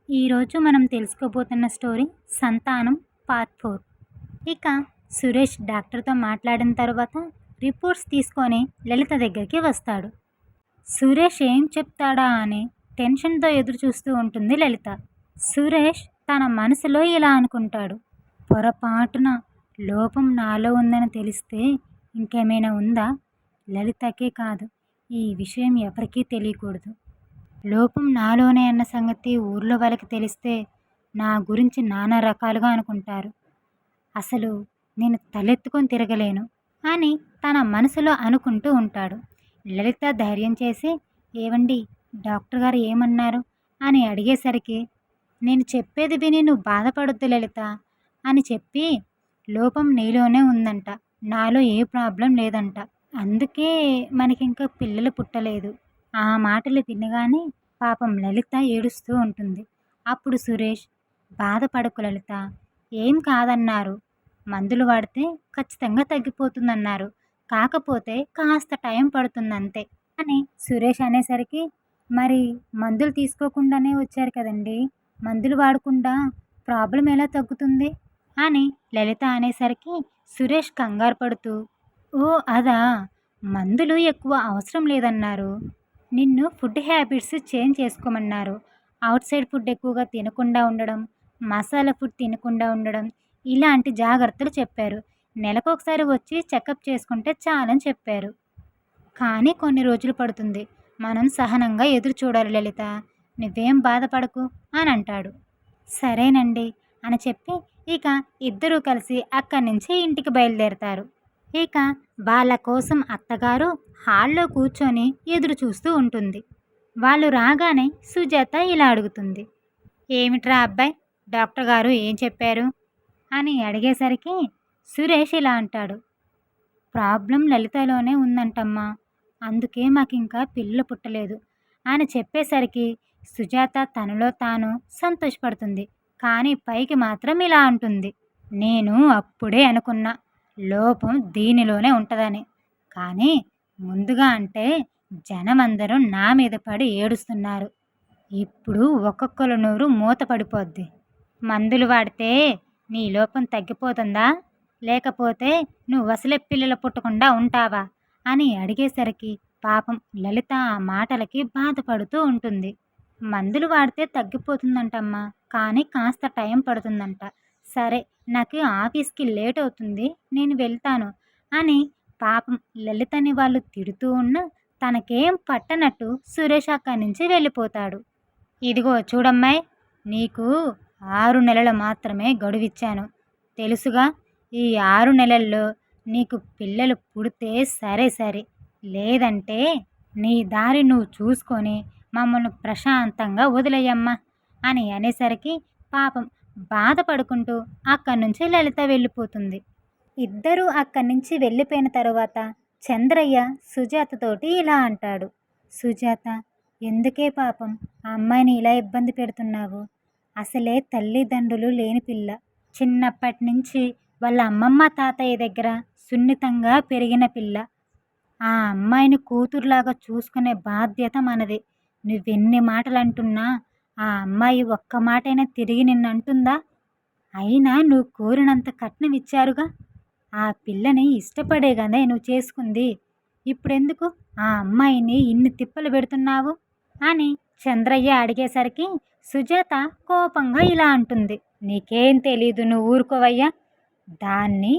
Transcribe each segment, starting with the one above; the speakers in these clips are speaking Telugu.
ఈరోజు మనం తెలుసుకోబోతున్న స్టోరీ సంతానం పార్ట్ 4. ఇక సురేష్ డాక్టర్తో మాట్లాడిన తర్వాత రిపోర్ట్స్ తీసుకొని లలిత దగ్గరికి వస్తాడు. సురేష్ ఏం చెప్తాడా అని టెన్షన్తో ఎదురు చూస్తూ ఉంటుంది లలిత. సురేష్ తన మనసులో ఇలా అనుకుంటాడు, పొరపాటున లోపం నాలో ఉందని తెలిస్తే ఇంకేమైనా ఉందా? లలితకే కాదు, ఈ విషయం ఎవరికీ తెలియకూడదు. లోపం నాలోనే అన్న సంగతి ఊర్లో వాళ్ళకి తెలిస్తే నా గురించి నానా రకాలుగా అనుకుంటారు. అసలు నేను తలెత్తుకొని తిరగలేను అని తన మనసులో అనుకుంటూ ఉంటాడు. లలిత ధైర్యం చేసి, ఏవండి, డాక్టర్ గారు ఏమన్నారు అని అడిగేసరికి, నేను చెప్పేది విని నువ్వు బాధపడొద్దు లలిత అని చెప్పి, లోపం నీలోనే ఉందంట, నాలో ఏ ప్రాబ్లం లేదంట, అందుకే మనకింకా పిల్లలు పుట్టలేదు. ఆ మాటలు వినగానే పాపం లలిత ఏడుస్తూ ఉంటుంది. అప్పుడు సురేష్, బాధపడకు లలిత, ఏం కాదన్నారు, మందులు వాడితే ఖచ్చితంగా తగ్గిపోతుందన్నారు, కాకపోతే కాస్త టైం పడుతుందంతే అని సురేష్ అనేసరికి, మరి మందులు తీసుకోకుండానే వచ్చారు కదండి, మందులు వాడకుండా ప్రాబ్లం ఎలా తగ్గుతుంది అని లలిత అనేసరికి సురేష్ కంగారు పడుతూ, ఓ అదా, మందులు ఎక్కువ అవసరం లేదన్నారు, నిన్ను ఫుడ్ హ్యాబిట్స్ చేంజ్ చేసుకోమన్నారు, అవుట్ సైడ్ ఫుడ్ ఎక్కువగా తినకుండా ఉండడం, మసాలా ఫుడ్ తినకుండా ఉండడం, ఇలాంటి జాగ్రత్తలు చెప్పారు. నెలకొకసారి వచ్చి చెకప్ చేసుకుంటే చాలని చెప్పారు. కానీ కొన్ని రోజులు పడుతుంది, మనం సహనంగా ఎదురు చూడాలి లలిత, నువ్వేం బాధపడకు అని అంటాడు. సరేనండి అని చెప్పి ఇక ఇద్దరూ కలిసి అక్కడి నుంచి ఇంటికి బయలుదేరతారు. ఇక వాళ్ళ కోసం అత్తగారు హాల్లో కూర్చొని ఎదురు చూస్తూ ఉంటుంది. వాళ్ళు రాగానే సుజాత ఇలా అడుగుతుంది, ఏమిట్రా అబ్బాయి, డాక్టర్ గారు ఏం చెప్పారు అని అడిగేసరికి సురేష్ ఇలా అంటాడు, ప్రాబ్లం లలితలోనే ఉందంటమ్మా, అందుకే మాకింకా పిల్లలు పుట్టలేదు అని చెప్పేసరికి సుజాత తనలో తాను సంతోషపడుతుంది. కానీ పైకి మాత్రం ఇలా అంటుంది, నేను అప్పుడే అనుకున్నా లోపం దీనిలోనే ఉంటుందని, కానీ ముందుగా అంటే జనమందరూ నా మీద పడి ఏడుస్తున్నారు, ఇప్పుడు ఒక్కొక్కరు నోరు మూత పడిపోద్ది. మందులు వాడితే నీ లోపం తగ్గిపోతుందా, లేకపోతే నువ్వు అసలే పిల్లలు పుట్టకుండా ఉంటావా అని అడిగేసరికి పాపం లలిత ఆ మాటలకి బాధపడుతూ ఉంటుంది. మందులు వాడితే తగ్గిపోతుందంటమ్మా, కానీ కాస్త టైం పడుతుందంట, సరే నాకు ఆఫీస్కి లేట్ అవుతుంది, నేను వెళ్తాను అని పాపం లలితని వాళ్ళు తిడుతూ ఉన్నా తనకేం పట్టనట్టు సురేష్ అక్కడి నుంచి వెళ్ళిపోతాడు. ఇదిగో చూడమ్మాయి, నీకు 6 నెలలు మాత్రమే గడువిచ్చాను, తెలుసుగా, ఈ 6 నెలల్లో నీకు పిల్లలు పుడితే సరే, లేదంటే నీ దారి నువ్వు చూసుకొని మమ్మల్ని ప్రశాంతంగా వదిలేయమ్మా అని అనేసరికి పాపం బాధపడుకుంటూ అక్కడి నుంచి లలిత వెళ్ళిపోతుంది. ఇద్దరూ అక్కడి నుంచి వెళ్ళిపోయిన తరువాత చంద్రయ్య సుజాతతోటి ఇలా అంటాడు, సుజాత, ఎందుకే పాపం ఆ అమ్మాయిని ఇలా ఇబ్బంది పెడుతున్నావు, అసలే తల్లిదండ్రులు లేని పిల్ల, చిన్నప్పటి నుంచి వాళ్ళ అమ్మమ్మ తాతయ్య దగ్గర సున్నితంగా పెరిగిన పిల్ల, ఆ అమ్మాయిని కూతురులాగా చూసుకునే బాధ్యత మనది, నువ్వెన్ని మాటలు అంటున్నా ఆ అమ్మాయి ఒక్క మాటైనా తిరిగి నిన్నంటుందా? అయినా నువ్వు కోరినంత కట్నం ఇచ్చారుగా, ఆ పిల్లని ఇష్టపడే కదా నువ్వు చేసుకుంది, ఇప్పుడెందుకు ఆ అమ్మాయిని ఇన్ని తిప్పలు పెడుతున్నావు అని చంద్రయ్య అడిగేసరికి సుజాత కోపంగా ఇలా అంటుంది, నీకేం తెలీదు, నువ్వు ఊరుకోవయ్యా, దాన్ని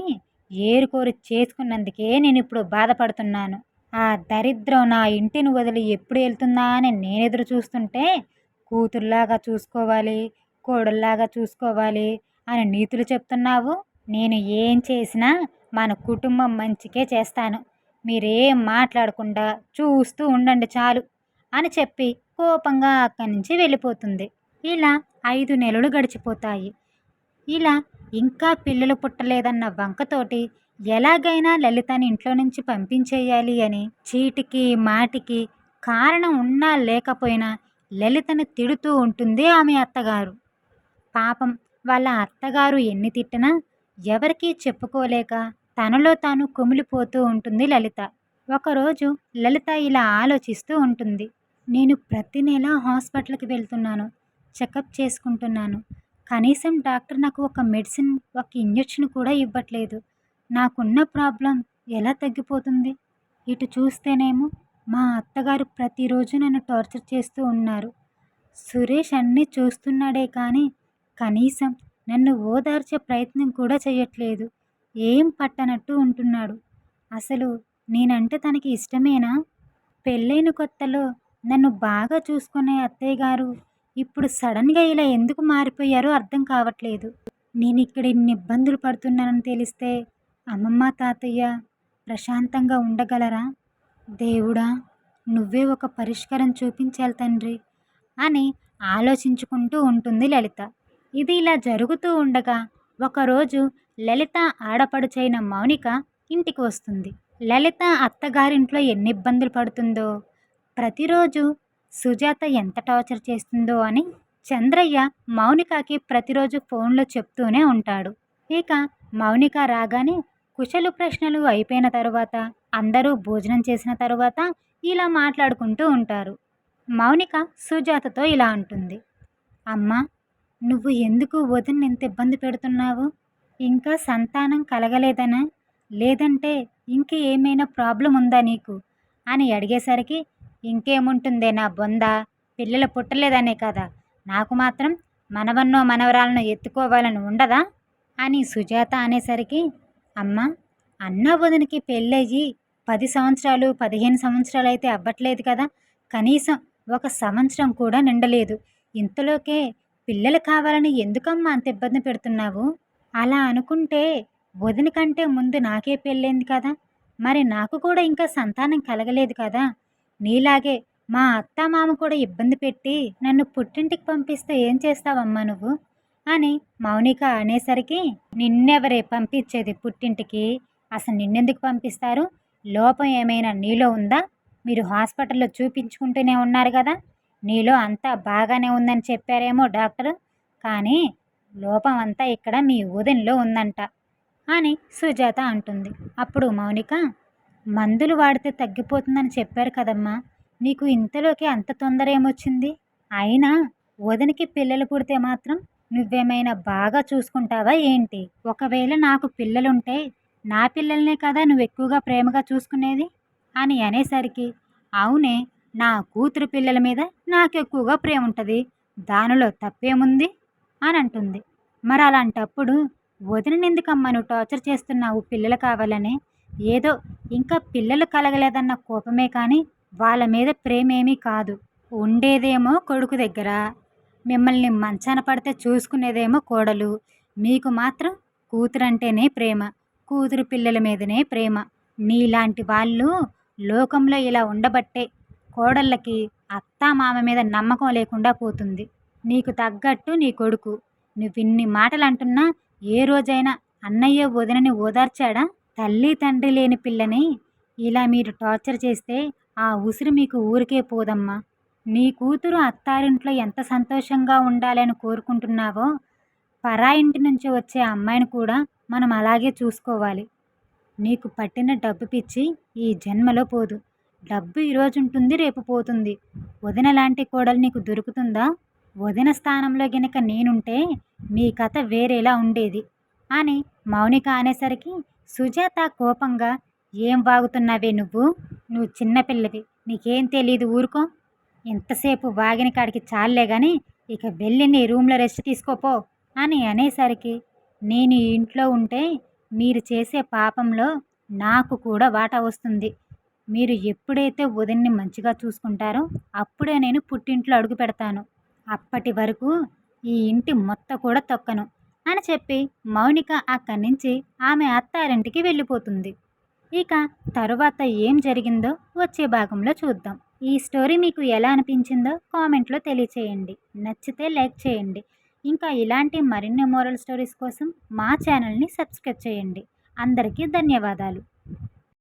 ఏరుకోరి చేసుకున్నందుకే నేను ఇప్పుడు బాధపడుతున్నాను, ఆ దరిద్రం నా ఇంటిని వదిలి ఎప్పుడు వెళ్తుందా అని నేను ఎదురు చూస్తుంటే కూతురులాగా చూసుకోవాలి, కోడల్లాగా చూసుకోవాలి అని నీతులు చెప్తున్నావు, నేను ఏం చేసినా మన కుటుంబం మంచికే చేస్తాను, మీరేం మాట్లాడకుండా చూస్తూ ఉండండి చాలు అని చెప్పి కోపంగా అక్కడి నుంచి వెళ్ళిపోతుంది. ఇలా 5 నెలలు గడిచిపోతాయి. ఇలా ఇంకా పిల్లలు పుట్టలేదన్న వంకతోటి ఎలాగైనా లలితని ఇంట్లో నుంచి పంపించేయాలి అని చీటికి మాటికి కారణం ఉన్నా లేకపోయినా లలితని తిడుతూ ఉంటుంది ఆమె అత్తగారు. పాపం వాళ్ళ అత్తగారు ఎన్ని తిట్టినా ఎవరికీ చెప్పుకోలేక తనలో తాను కుమిలిపోతూ ఉంటుంది లలిత. ఒకరోజు లలిత ఇలా ఆలోచిస్తూ ఉంటుంది, నేను ప్రతి నెల హాస్పిటల్కి వెళ్తున్నాను, చెకప్ చేసుకుంటున్నాను. కనీసం డాక్టర్ నాకు ఒక మెడిసిన్, ఒక ఇంజెక్షన్ కూడా ఇవ్వట్లేదు. నాకున్న ప్రాబ్లం ఎలా తగ్గిపోతుంది? ఇటు చూస్తేనేమో మా అత్తగారు ప్రతిరోజు నన్ను టార్చర్ చేస్తూ ఉన్నారు. సురేష్ అన్నీ చూస్తున్నాడే కానీ కనీసం నన్ను ఓదార్చే ప్రయత్నం కూడా చేయట్లేదు. ఏం పట్టనట్టు ఉంటున్నాడు. అసలు నేనంటే తనకి ఇష్టమేనా? పెళ్ళైన కొత్తలో నన్ను బాగా చూసుకునే అత్తయ్య గారు ఇప్పుడు సడన్గా ఇలా ఎందుకు మారిపోయారో అర్థం కావట్లేదు. నేను ఇక్కడ ఇన్ని ఇబ్బందులు పడుతున్నానని తెలిస్తే అమ్మమ్మ తాతయ్య ప్రశాంతంగా ఉండగలరా? దేవుడా, నువ్వే ఒక పరిష్కారం చూపించాలి తండ్రి అని ఆలోచించుకుంటూ ఉంటుంది లలిత. ఇది ఇలా జరుగుతూ ఉండగా ఒకరోజు లలిత ఆడపడుచైన మౌనిక ఇంటికి వస్తుంది. లలిత అత్తగారింట్లో ఎన్ని ఇబ్బందులు పడుతుందో, ప్రతిరోజు సుజాత ఎంత టార్చర్ చేస్తుందో అని చంద్రయ్య మౌనికకి ప్రతిరోజు ఫోన్లో చెప్తూనే ఉంటాడు. ఇక మౌనిక రాగానే కుశలు ప్రశ్నలు అయిపోయిన తరువాత, అందరూ భోజనం చేసిన తరువాత ఇలా మాట్లాడుకుంటూ ఉంటారు. మౌనిక సుజాతతో ఇలా అంటుంది. అమ్మా, నువ్వు ఎందుకు వదిన్ని ఇంత ఇబ్బంది పెడుతున్నావు? ఇంకా సంతానం కలగలేదనా? లేదంటే ఇంక ఏమైనా ప్రాబ్లం ఉందా నీకు అని అడిగేసరికి, ఇంకేముంటుందే నా బొంద, పిల్లలు పుట్టలేదనే కదా, నాకు మాత్రం మనవన్నో మనవరాలను ఎత్తుకోవాలని ఉండదా అని సుజాత అనేసరికి, అమ్మ, అన్న వదినికి పెళ్ళయ్యి 10 సంవత్సరాలు 15 సంవత్సరాలు అయితే అవ్వట్లేదు కదా, కనీసం 1 సంవత్సరం కూడా నిండలేదు. ఇంతలోకే పిల్లలు కావాలని ఎందుకమ్మా అంత ఇబ్బంది పెడుతున్నావు? అలా అనుకుంటే వదిన కంటే ముందు నాకే పెళ్ళైంది కదా, మరి నాకు కూడా ఇంకా సంతానం కలగలేదు కదా. నీలాగే మా అత్త మామ కూడా ఇబ్బంది పెట్టి నన్ను పుట్టింటికి పంపిస్తే ఏం చేస్తావమ్మా నువ్వు అని మౌనిక అనేసరికి, నిన్నెవరే పంపించేది పుట్టింటికి? అసలు నిన్నెందుకు పంపిస్తారు? లోపం ఏమైనా నీలో ఉందా? మీరు హాస్పిటల్లో చూపించుకుంటూనే ఉన్నారు కదా, నీలో అంతా బాగానే ఉందని చెప్పారేమో డాక్టరు, కానీ లోపం అంతా ఇక్కడ మీ వదినలో ఉందంట అని సుజాత అంటుంది. అప్పుడు మౌనిక, మందులు వాడితే తగ్గిపోతుందని చెప్పారు కదమ్మా, నీకు ఇంతలోకి అంత తొందర ఏమొచ్చింది? అయినా వదినకి పిల్లలు పుడితే మాత్రం నువ్వేమైనా బాగా చూసుకుంటావా ఏంటి? ఒకవేళ నాకు పిల్లలుంటే నా పిల్లల్నే కదా నువ్వు ఎక్కువగా ప్రేమగా చూసుకునేది అని అనేసరికి, అవునే, నా కూతురు పిల్లల మీద నాకెక్కువగా ప్రేమ ఉంటుంది, దానిలో తప్పేముంది అని అంటుంది. మరి అలాంటప్పుడు వదిననెందుకమ్మా నువ్వు టార్చర్ చేస్తున్నావు పిల్లలు కావాలని? ఏదో ఇంకా పిల్లలు కలగలేదన్న కోపమే కానీ వాళ్ళ మీద ప్రేమేమీ కాదు. ఉండేదేమో కొడుకు దగ్గర, మిమ్మల్ని మంచాన పడితే చూసుకునేదేమో కోడలు. మీకు మాత్రం కూతురంటేనే ప్రేమ, కూతురు పిల్లల మీదనే ప్రేమ. నీలాంటి వాళ్ళు లోకంలో ఇలా ఉండబట్టే కోడళ్ళకి అత్తా మామ మీద నమ్మకం లేకుండా పోతుంది. నీకు తగ్గట్టు నీ కొడుకు. నువ్విన్ని మాటలు అంటున్నా ఏ రోజైనా అన్నయ్య వదినని ఓదార్చాడా? తల్లి తండ్రి లేని పిల్లని ఇలా మీరు టార్చర్ చేస్తే ఆ ఉసిరి మీకు ఊరికే పోదమ్మా. నీ కూతురు అత్తారింట్లో ఎంత సంతోషంగా ఉండాలని కోరుకుంటున్నావో, పరాయింటి నుంచి వచ్చే అమ్మాయిని కూడా మనం అలాగే చూసుకోవాలి. నీకు పట్టిన డబ్బు పిచ్చి ఈ జన్మలో పోదు. డబ్బు ఈరోజు ఉంటుంది, రేపు పోతుంది. వదిన లాంటి కోడలు నీకు దొరుకుతుందా? వదిన స్థానంలో గనక నేనుంటే మీ కథ వేరేలా ఉండేది అని మౌనిక అనేసరికి సుజాత కోపంగా, ఏం వాగుతున్నావే నువ్వు? నువ్వు చిన్నపిల్లవి, నీకేం తెలీదు, ఊరుకో. ఎంతసేపు వాగిన కాడికి చాలే కానీ ఇక వెళ్ళి నీ రూమ్లో రెస్ట్ తీసుకోపో అని అనేసరికి, నేను ఈ ఇంట్లో ఉంటే మీరు చేసే పాపంలో నాకు కూడా వాటా వస్తుంది. మీరు ఎప్పుడైతే వదిన్ని మంచిగా చూసుకుంటారో అప్పుడే నేను పుట్టింట్లో అడుగు పెడతాను. అప్పటి వరకు ఈ ఇంటి మొత్తం కూడా తొక్కను అని చెప్పి మౌనిక అక్కడి నుంచి ఆమె అత్తారింటికి వెళ్ళిపోతుంది. ఇక తరువాత ఏం జరిగిందో వచ్చే భాగంలో చూద్దాం. ఈ స్టోరీ మీకు ఎలా అనిపించిందో కామెంట్లో తెలియచేయండి. నచ్చితే లైక్ చేయండి. ఇంకా ఇలాంటి మరిన్ని మోరల్ స్టోరీస్ కోసం మా ఛానల్ని సబ్స్క్రైబ్ చేయండి. అందరికీ ధన్యవాదాలు.